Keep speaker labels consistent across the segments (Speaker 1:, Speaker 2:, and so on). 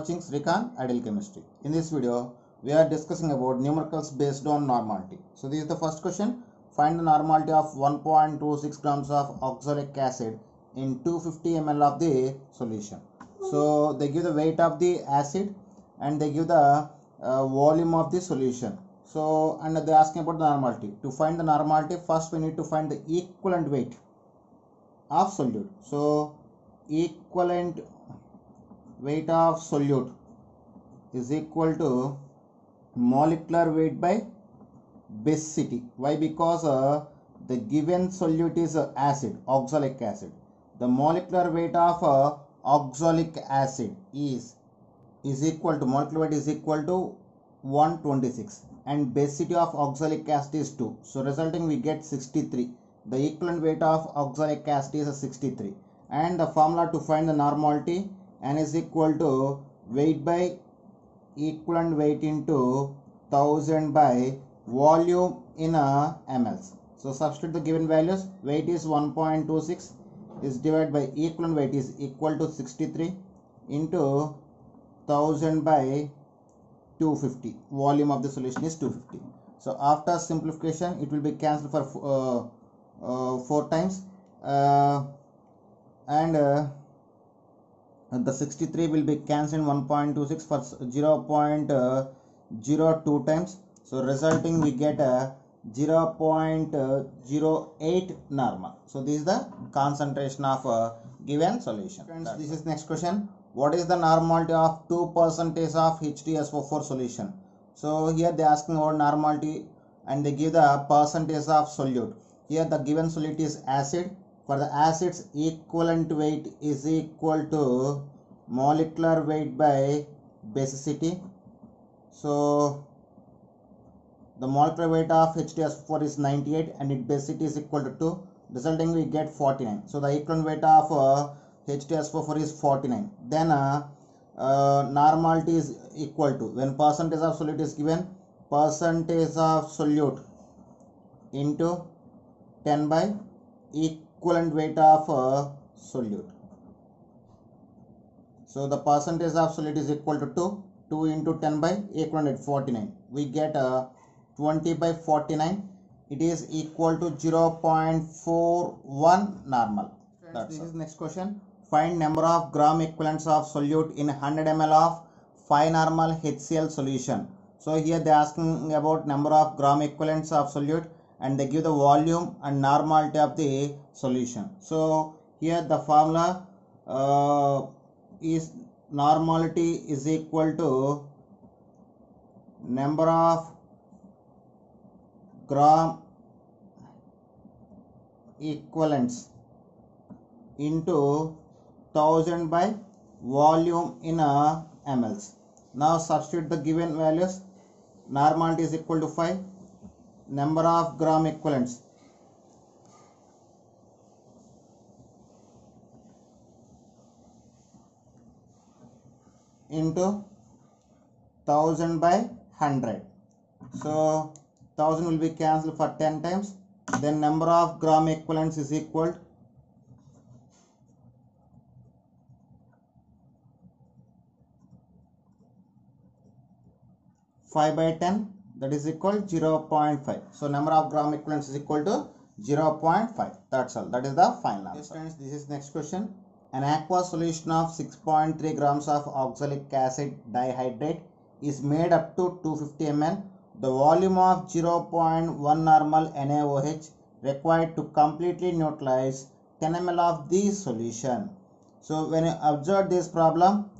Speaker 1: watching Srikanth Ideal Chemistry. In this video, we are discussing about numericals based on normality. So this is the first question. Find the normality of 1.26 grams of oxalic acid in 250 ml of the solution. So they give the weight of the acid and they give the volume of the solution. So and they are asking about the normality. To find the normality, first we need to find the equivalent weight of solute. So equivalent weight of solute is equal to molecular weight by basicity. Why? Because the given solute is acid, oxalic acid. The molecular weight of oxalic acid is equal to, molecular weight is equal to 126 and basicity of oxalic acid is 2. So resulting we get 63. The equivalent weight of oxalic acid is 63. And the formula to find the normality, N is equal to weight by equivalent weight into 1000 by volume in mLs. So substitute the given values. Weight is 1.26 is divided by equivalent weight is equal to 63 into 1000 by 250. Volume of the solution is 250. So after simplification, it will be cancelled for 4 times. The 63 will be cancelled 1.26 for 0.02 times. So resulting we get 0.08 normal. So this is the concentration of a given solution. Friends, this is next question. What is the normality of 2% of H2SO4 solution? So here they are asking about normality and they give the percentage of solute. Here the given solute is acid. For the acid's equivalent weight is equal to molecular weight by basicity. So the molecular weight of H2SO4 is 98 and its basicity is equal to 2. Resulting we get 49. So the equivalent weight of H2SO4 is 49. Then normality is equal to, when percentage of solute is given, percentage of solute into 10 by equivalent weight of solute. So the percentage of solute is equal to 2 into 10 by equivalent weight 49. We get 20 by 49. It is equal to 0.41 normal. This is next question. Find number of gram equivalents of solute in 100 ml of 5 normal HCl solution. So here they are asking about number of gram equivalents of solute and they give the volume and normality of the solution. So here the formula is normality is equal to number of gram equivalents into 1000 by volume in mLs. Now substitute the given values. Normality is equal to 5. Number of gram equivalents into 1000 by 100. So 1000 will be cancelled for 10 times. Then number of gram equivalents is equal to 5 by 10, that is equal to 0.5. So number of gram equivalents is equal to 0.5. That's all. That is the final answer. Yes, friends, this is next question. An aqueous solution of 6.3 grams of oxalic acid dihydrate is made up to 250 ml. The volume of 0.1 normal NaOH required to completely neutralize 10 ml of the solution. So when you observe this problem,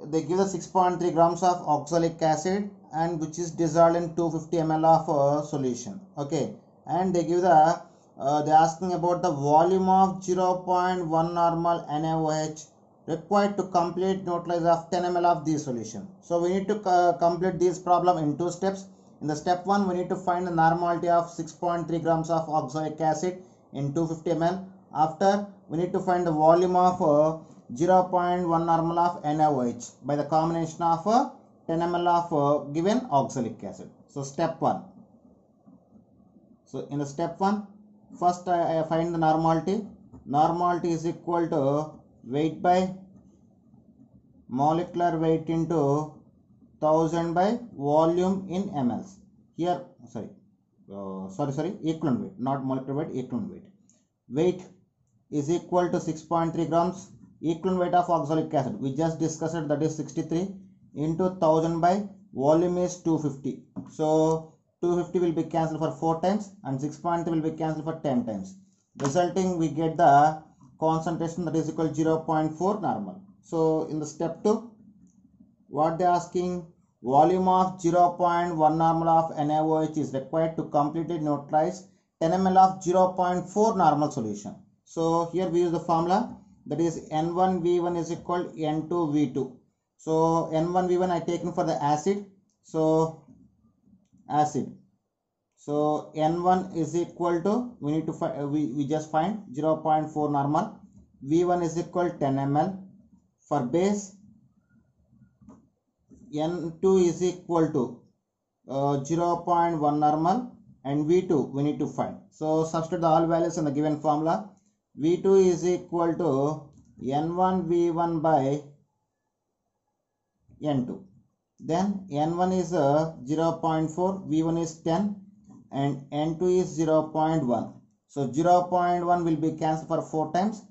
Speaker 1: they give the 6.3 grams of oxalic acid and which is dissolved in 250 ml of solution. Okay, and they give the they are asking about the volume of 0.1 normal NaOH required to complete neutralize of 10 ml of the solution. So we need to complete this problem in 2 steps. In the step 1, we need to find the normality of 6.3 grams of oxalic acid in 250 ml. After, we need to find the volume of 0.1 normal of NaOH by the combination of 10 ml of given oxalic acid. So step 1. So in the step 1, first I find the normality. Normality is equal to weight by molecular weight into 1000 by volume in mLs. Here, sorry, equivalent weight, not molecular weight, equivalent weight. Weight is equal to 6.3 grams. Equivalent weight of oxalic acid, we just discussed it, that is 63 into 1000 by volume is 250. So 250 will be cancelled for 4 times and 6.3 will be cancelled for 10 times. Resulting, we get the concentration that is equal to 0.4 normal. So in the step 2, what they are asking, volume of 0.1 normal of NaOH is required to completely neutralize 10 ml of 0.4 normal solution. So here we use the formula, that is N1V1 is equal to N2V2. So N1V1 I taken for the acid. So acid. So N1 is equal to, we need to find, we just find 0.4 normal. V1 is equal to 10 ml. For base, N2 is equal to 0.1 normal, and V2 we need to find. So substitute all values in the given formula. V2 is equal to N1 V1 by N2. Then N1 is 0.4, V1 is 10, and N2 is 0.1. So 0.1 will be cancelled for 4 times,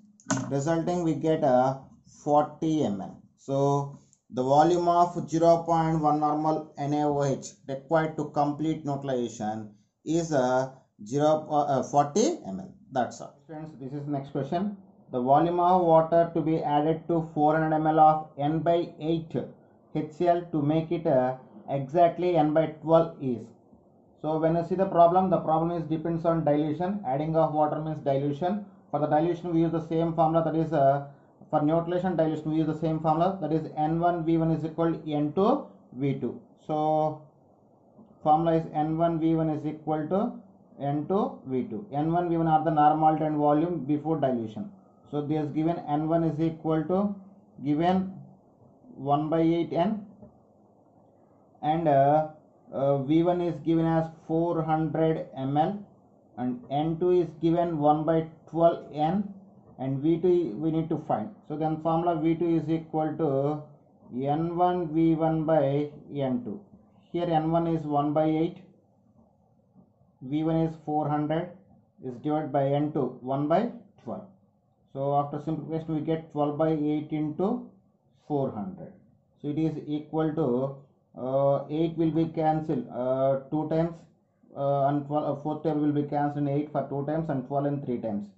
Speaker 1: resulting we get a 40 ml. So the volume of 0.1 normal NaOH required to complete neutralization is 40 ml. That's all. Friends, this is next question. The volume of water to be added to 400 ml of N by 8 HCl to make it exactly N by 12 is. So when you see the problem is depends on dilution. Adding of water means dilution. For the dilution we use the same formula, that is for neutralization dilution we use the same formula, that is N1 V1 is equal to N2 V2. So formula is N1 V1 is equal to N2 V2. N1 V1 are the normality and volume before dilution. So this given N1 is equal to given 1 by 8 N, and V1 is given as 400 ml, and N2 is given 1 by 12 N, and V2 we need to find. So then formula V2 is equal to N1 V1 by N2. Here N1 is 1 by 8, V1 is 400 is divided by N2 1 by 12. So after simplification we get 12 by 8 into 400. So it is equal to 8 will be cancelled 2 times, and 12, 4th table will be cancelled in 8 for 2 times and 12 in 3 times.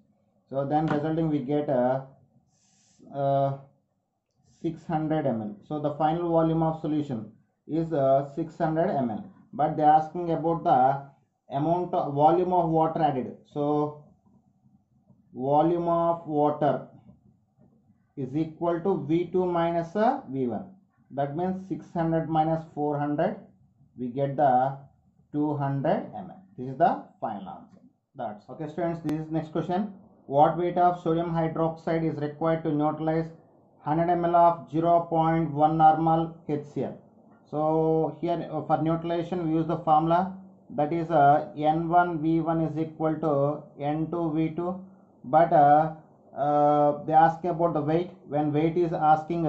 Speaker 1: So then resulting we get 600 ml. So the final volume of solution is 600 ml. But they are asking about the amount of volume of water added. So volume of water is equal to V2 minus V1. That means 600 minus 400, we get the 200 ml. This is the final answer. That's okay, students. This is next question. What weight of sodium hydroxide is required to neutralize 100 ml of 0.1 normal HCl? So here for neutralization we use the formula, that is N1 V1 is equal to N2 V2. But they ask about the weight. When weight is asking,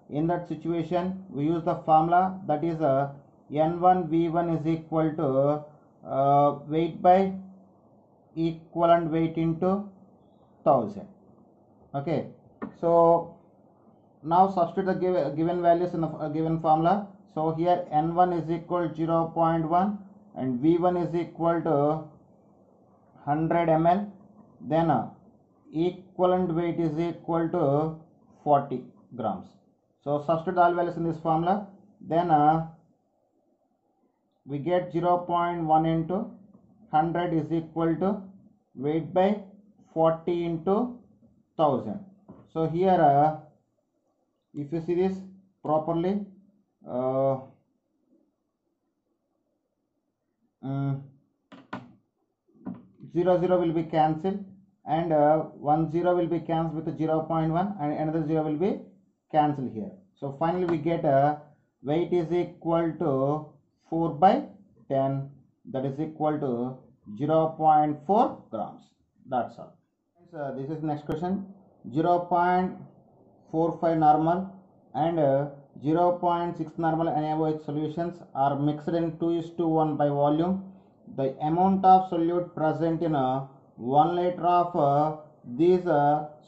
Speaker 1: in that situation we use the formula, that is N1 V1 is equal to weight by equivalent weight into 1000. Okay, so now substitute the given values in the given formula. So here N1 is equal to 0.1 and V1 is equal to 100 ml. Then equivalent weight is equal to 40 grams. So substitute all values in this formula. Then we get 0.1 into 100 is equal to weight by 40 into 1000. So here if you see this properly, 0 0 will be cancelled, and 1 0 will be cancelled with 0.1, and another 0 will be cancelled here. So finally we get weight is equal to 4 by 10, that is equal to 0.4 grams. That's all. This is next question. 0.45 normal and 0.6 normal NaOH solutions are mixed in 2:1 by volume, the amount of solute present in 1 liter of this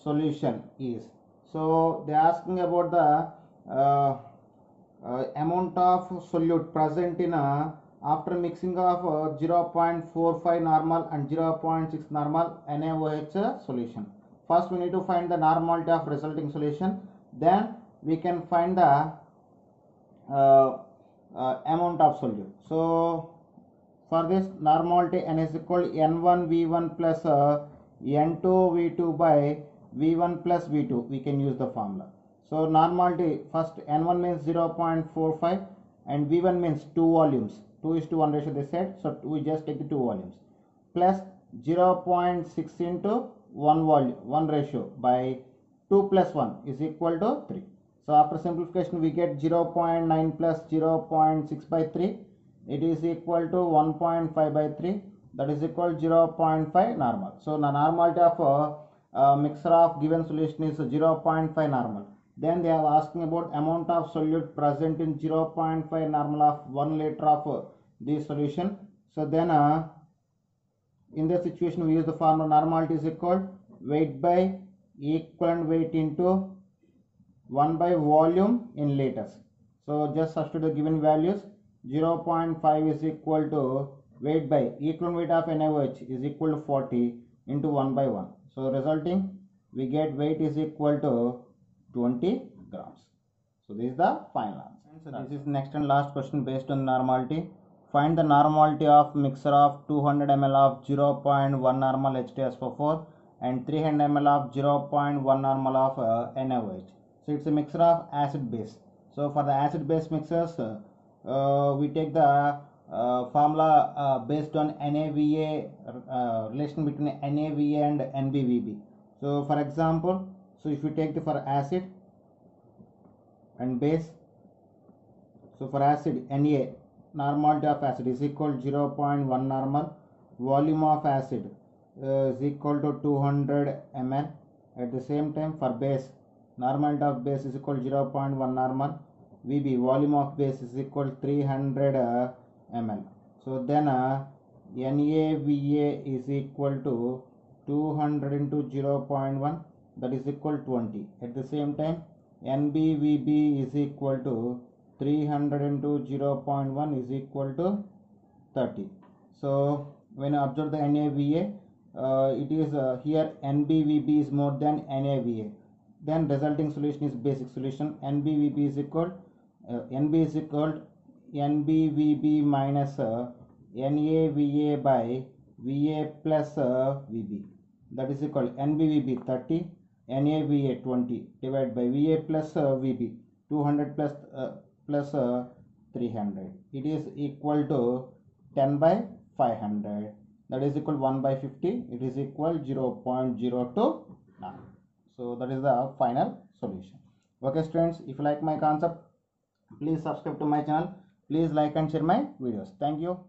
Speaker 1: solution is. So they are asking about the amount of solute present in after mixing of 0.45 normal and 0.6 normal NaOH solution. First we need to find the normality of resulting solution, then we can find the amount of solute. So for this normality, N is equal to N1 V1 plus N2 V2 by V1 plus V2. We can use the formula. So normality, first N1 means 0.45 and V1 means 2 volumes. 2:1 ratio they said. So we just take the 2 volumes plus 0.6 into 1 ratio by 2 plus 1 is equal to 3. So after simplification we get 0.9 plus 0.6 by 3. It is equal to 1.5 by 3, that is equal to 0.5 normal. So the normality of a mixture of given solution is 0.5 normal. Then they are asking about amount of solute present in 0.5 normal of 1 liter of this solution. So then in this situation we use the formula normality is equal to weight by equivalent weight into 1 by volume in liters. So just substitute the given values. 0.5 is equal to weight by equivalent weight of NaOH is equal to 40 into 1 by 1. So resulting we get weight is equal to 20 grams. So this is the final answer. So this is next and last question based on normality. Find the normality of mixture of 200 ml of 0.1 normal H2SO4 and 300 ml of 0.1 normal of NaOH. So it's a mixture of acid base. So for the acid base mixtures, we take the formula based on NaVa, relation between NaVa and NbVb. So for example, so if you take the for acid and base, so for acid Na, normality of acid is equal to 0.1 normal, volume of acid is equal to 200 ml. At the same time for base, normality of base is equal to 0.1 normal, Vb, volume of base is equal to 300 ml. So then NaVa is equal to 200 into 0.1, that is equal to 20. At the same time NbVb is equal to 300 into 0.1 is equal to 30. So when you observe the NaVa, it is here NbVb is more than NaVa. Then resulting solution is basic solution. NbVb is equal Nb is equal to NbVb minus NaVa by Va plus Vb, that is equal to NbVb 30, NaVa 20 divided by Va plus Vb 200 plus 300. It is equal to 10 by 500, that is equal to 1 by 50. It is equal 0.029. So that is the final solution. Okay students, if you like my concept, please subscribe to my channel. Please like and share my videos. Thank you.